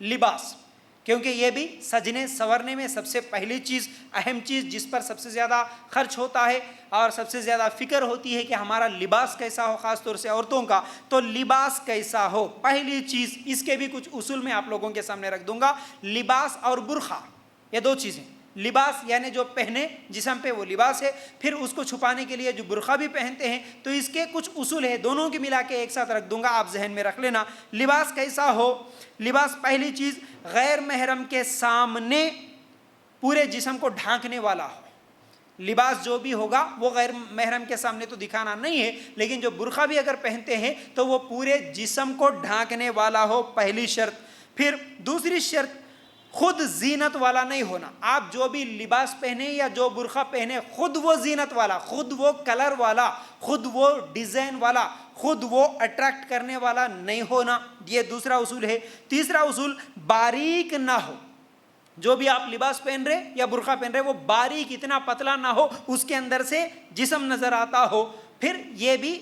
لباس، کیونکہ یہ بھی سجنے سورنے میں سب سے پہلی چیز، اہم چیز جس پر سب سے زیادہ خرچ ہوتا ہے اور سب سے زیادہ فکر ہوتی ہے کہ ہمارا لباس کیسا ہو، خاص طور سے عورتوں کا، تو لباس کیسا ہو، پہلی چیز اس کے بھی کچھ اصول میں آپ لوگوں کے سامنے رکھ دوں گا۔ لباس اور برقع، یہ دو چیزیں، لباس یعنی جو پہنے جسم پہ وہ لباس ہے، پھر اس کو چھپانے کے لیے جو برقع بھی پہنتے ہیں، تو اس کے کچھ اصول ہیں، دونوں کی ملا کے ایک ساتھ رکھ دوں گا، آپ ذہن میں رکھ لینا۔ لباس کیسا ہو؟ لباس پہلی چیز غیر محرم کے سامنے پورے جسم کو ڈھانکنے والا ہو۔ لباس جو بھی ہوگا وہ غیر محرم کے سامنے تو دکھانا نہیں ہے، لیکن جو برقع بھی اگر پہنتے ہیں تو وہ پورے جسم کو ڈھانکنے والا ہو، پہلی شرط۔ پھر دوسری شرط، خود زینت والا نہیں ہونا۔ آپ جو بھی لباس پہنے یا جو برقع پہنے، خود وہ زینت والا، خود وہ کلر والا، خود وہ ڈیزائن والا، خود وہ اٹریکٹ کرنے والا نہیں ہونا، یہ دوسرا اصول ہے۔ تیسرا اصول، باریک نہ ہو۔ جو بھی آپ لباس پہن رہے یا برقع پہن رہے وہ باریک، اتنا پتلا نہ ہو اس کے اندر سے جسم نظر آتا ہو، پھر یہ بھی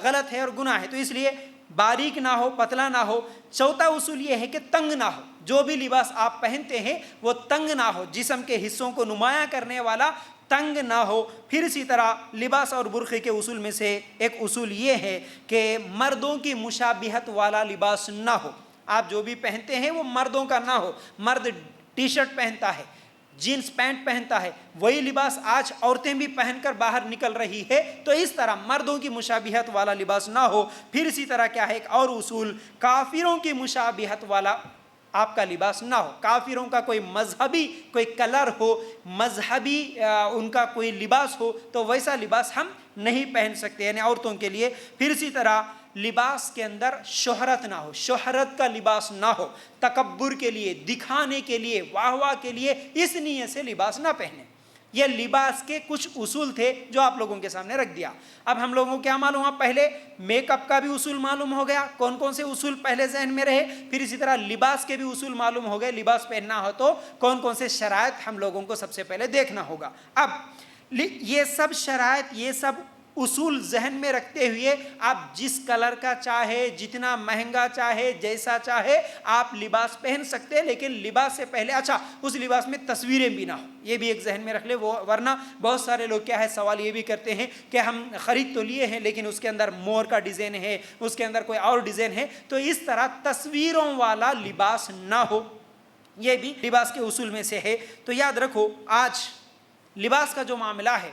غلط ہے اور گناہ ہے، تو اس لیے باریک نہ ہو، پتلا نہ ہو۔ چوتھا اصول یہ ہے کہ تنگ نہ ہو، جو بھی لباس آپ پہنتے ہیں وہ تنگ نہ ہو، جسم کے حصوں کو نمایاں کرنے والا تنگ نہ ہو۔ پھر اسی طرح لباس اور برقعے کے اصول میں سے ایک اصول یہ ہے کہ مردوں کی مشابہت والا لباس نہ ہو۔ آپ جو بھی پہنتے ہیں وہ مردوں کا نہ ہو۔ مرد ٹی شرٹ پہنتا ہے، جینس پینٹ پہنتا ہے، وہی لباس آج عورتیں بھی پہن کر باہر نکل رہی ہے، تو اس طرح مردوں کی مشابہت والا لباس نہ ہو۔ پھر اسی طرح کیا ہے ایک اور اصول، کافروں کی مشابہت والا آپ کا لباس نہ ہو۔ کافروں کا کوئی مذہبی کوئی کلر ہو، مذہبی ان کا کوئی لباس ہو، تو ویسا لباس ہم نہیں پہن سکتے، یعنی عورتوں کے لیے۔ پھر اسی طرح لباس کے اندر شہرت نہ ہو، شہرت کا لباس نہ ہو، تکبر کے لیے، دکھانے کے لیے، واہ واہ کے لیے اس نیت سے لباس نہ پہنے۔ یہ لباس کے کچھ اصول تھے جو آپ لوگوں کے سامنے رکھ دیا۔ اب ہم لوگوں کو کیا معلوم ہوا؟ پہلے میک اپ کا بھی اصول معلوم ہو گیا، کون کون سے اصول پہلے ذہن میں رہے۔ پھر اسی طرح لباس کے بھی اصول معلوم ہو گئے، لباس پہننا ہو تو کون کون سے شرائط ہم لوگوں کو سب سے پہلے دیکھنا ہوگا۔ اب یہ سب شرائط، یہ سب اصول ذہن میں رکھتے ہوئے آپ جس کلر کا چاہے، جتنا مہنگا چاہے، جیسا چاہے آپ لباس پہن سکتے ہیں، لیکن لباس سے پہلے اچھا اس لباس میں تصویریں بھی نہ ہو، یہ بھی ایک ذہن میں رکھ لے، ورنہ بہت سارے لوگ کیا ہے سوال یہ بھی کرتے ہیں کہ ہم خرید تو لیے ہیں لیکن اس کے اندر مور کا ڈیزائن ہے، اس کے اندر کوئی اور ڈیزائن ہے، تو اس طرح تصویروں والا لباس نہ ہو، یہ بھی لباس کے اصول میں سے ہے۔ تو یاد رکھو آج لباس کا جو معاملہ ہے،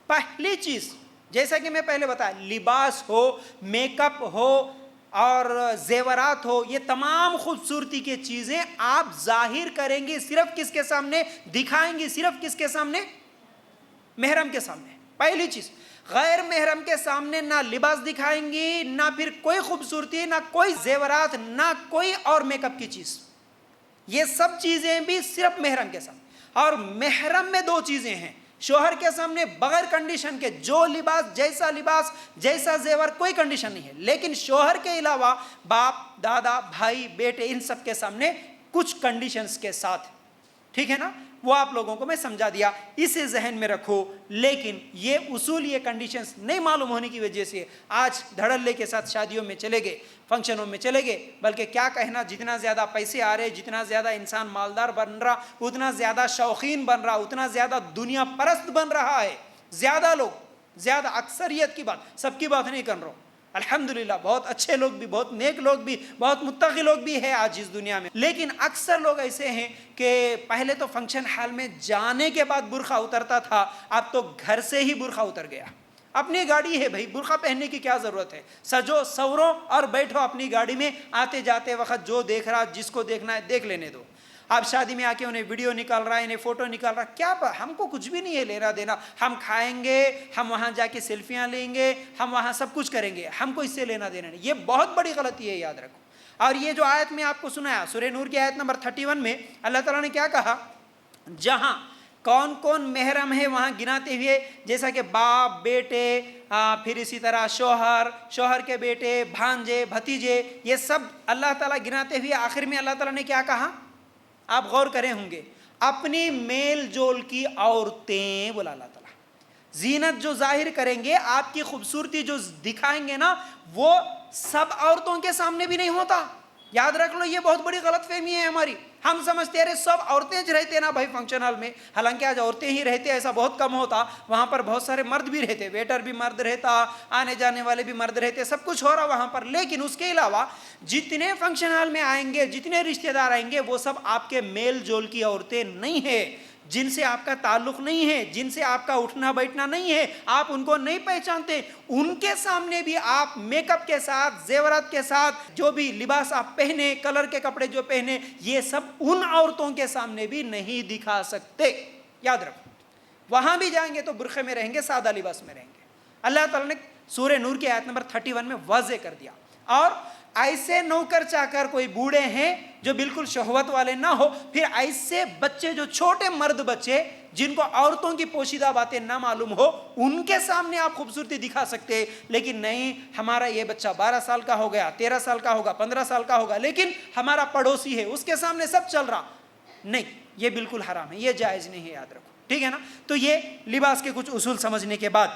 پہلی چیز جیسا کہ میں پہلے بتایا، لباس ہو، میک اپ ہو اور زیورات ہو، یہ تمام خوبصورتی کی چیزیں آپ ظاہر کریں گے صرف کس کے سامنے؟ دکھائیں گے صرف کس کے سامنے؟ محرم کے سامنے۔ پہلی چیز، غیر محرم کے سامنے نہ لباس دکھائیں گی، نہ پھر کوئی خوبصورتی، نہ کوئی زیورات، نہ کوئی اور میک اپ کی چیز، یہ سب چیزیں بھی صرف محرم کے سامنے۔ اور محرم میں دو چیزیں ہیں، شوہر کے سامنے بغیر کنڈیشن کے جو لباس، جیسا زیور، کوئی کنڈیشن نہیں ہے، لیکن شوہر کے علاوہ باپ، دادا، بھائی، بیٹے، ان سب کے سامنے کچھ کنڈیشنز کے ساتھ، ٹھیک ہے نا؟ وہ آپ لوگوں کو میں سمجھا دیا، اسے ذہن میں رکھو۔ لیکن یہ اصول، یہ کنڈیشنز نہیں معلوم ہونے کی وجہ سے آج دھڑلے کے ساتھ شادیوں میں چلے گئے، فنکشنوں میں چلے گئے، بلکہ کیا کہنا، جتنا زیادہ پیسے آ رہے، جتنا زیادہ انسان مالدار بن رہا، اتنا زیادہ شوقین بن رہا، اتنا زیادہ دنیا پرست بن رہا ہے۔ زیادہ لوگ، زیادہ اکثریت کی بات، سب کی بات نہیں کر رہا ہوں، الحمدللہ بہت اچھے لوگ بھی، بہت نیک لوگ بھی، بہت متقی لوگ بھی ہیں آج اس دنیا میں، لیکن اکثر لوگ ایسے ہیں کہ پہلے تو فنکشن ہال میں جانے کے بعد برقع اترتا تھا، اب تو گھر سے ہی برقع اتر گیا۔ اپنی گاڑی ہے بھائی، برقع پہننے کی کیا ضرورت ہے؟ سجو سورو اور بیٹھو اپنی گاڑی میں، آتے جاتے وقت جو دیکھ رہا، جس کو دیکھنا ہے دیکھ لینے دو۔ آپ شادی میں آ کے انہیں ویڈیو نکال رہا ہے، انہیں فوٹو نکال رہا ہے، کیا ہم کو کچھ بھی نہیں ہے لینا دینا، ہم کھائیں گے، ہم وہاں جا کے سیلفیاں لیں گے، ہم وہاں سب کچھ کریں گے، ہم کو اس سے لینا دینا نہیں۔ یہ بہت بڑی غلطی ہے، یاد رکھو۔ اور یہ جو آیت میں آپ کو سنایا، سورہ نور کی آیت نمبر 31 میں اللہ تعالیٰ نے کیا کہا؟ جہاں کون کون محرم ہے وہاں گناتے ہوئے، جیسا کہ باپ، بیٹے، پھر اسی طرح شوہر، شوہر کے بیٹے، بھانجے، بھتیجے، یہ سب اللہ تعالیٰ گناتے ہوئے آخر میں اللہ تعالیٰ نے کیا کہا؟ آپ غور کریں ہوں گے، اپنی میل جول کی عورتیں، بولا اللہ تعالیٰ، زینت جو ظاہر کریں گے، آپ کی خوبصورتی جو دکھائیں گے نا، وہ سب عورتوں کے سامنے بھی نہیں ہوتا، یاد رکھ لو، یہ بہت بڑی غلط فہمی ہے ہماری. ہم سمجھتے ہیں سب عورتیں رہتے نا بھائی فنکشن ہال میں، حالانکہ آج عورتیں ہی رہتے، ایسا بہت کم ہوتا. وہاں پر بہت سارے مرد بھی رہتے، ویٹر بھی مرد رہتا، آنے جانے والے بھی مرد رہتے، سب کچھ ہو رہا وہاں پر. لیکن اس کے علاوہ جتنے فنکشن ہال میں آئیں گے، جتنے رشتہ دار آئیں گے، وہ سب آپ کے میل جول کی عورتیں نہیں ہیں، جن سے آپ کا تعلق نہیں ہے، جن سے آپ کا اٹھنا بیٹھنا نہیں ہے، آپ ان کو نہیں پہچانتے. ان کے سامنے بھی آپ میک اپ کے ساتھ، زیورات کے ساتھ، جو بھی لباس آپ پہنے، کلر کے کپڑے جو پہنے، یہ سب ان عورتوں کے سامنے بھی نہیں دکھا سکتے. یاد رکھو، وہاں بھی جائیں گے تو برقعے میں رہیں گے، سادہ لباس میں رہیں گے. اللہ تعالیٰ نے سورہ نور کی آیت نمبر 31 میں واضح کر دیا. اور ایسے نوکر چاکر کوئی بوڑھے ہیں جو بالکل شہوت والے نہ ہو، پھر ایسے بچے جو چھوٹے مرد بچے جن کو عورتوں کی پوشیدہ باتیں نہ معلوم ہو، ان کے سامنے آپ خوبصورتی دکھا سکتے. لیکن نہیں، ہمارا یہ بچہ 12 سال کا ہو گیا، 13 سال کا ہوگا، 15 سال کا ہوگا، لیکن ہمارا پڑوسی ہے، اس کے سامنے سب چل رہا. نہیں، یہ بالکل حرام ہے، یہ جائز نہیں ہے. یاد رکھو، ٹھیک ہے نا. تو یہ لباس کے کچھ اصول سمجھنے کے بعد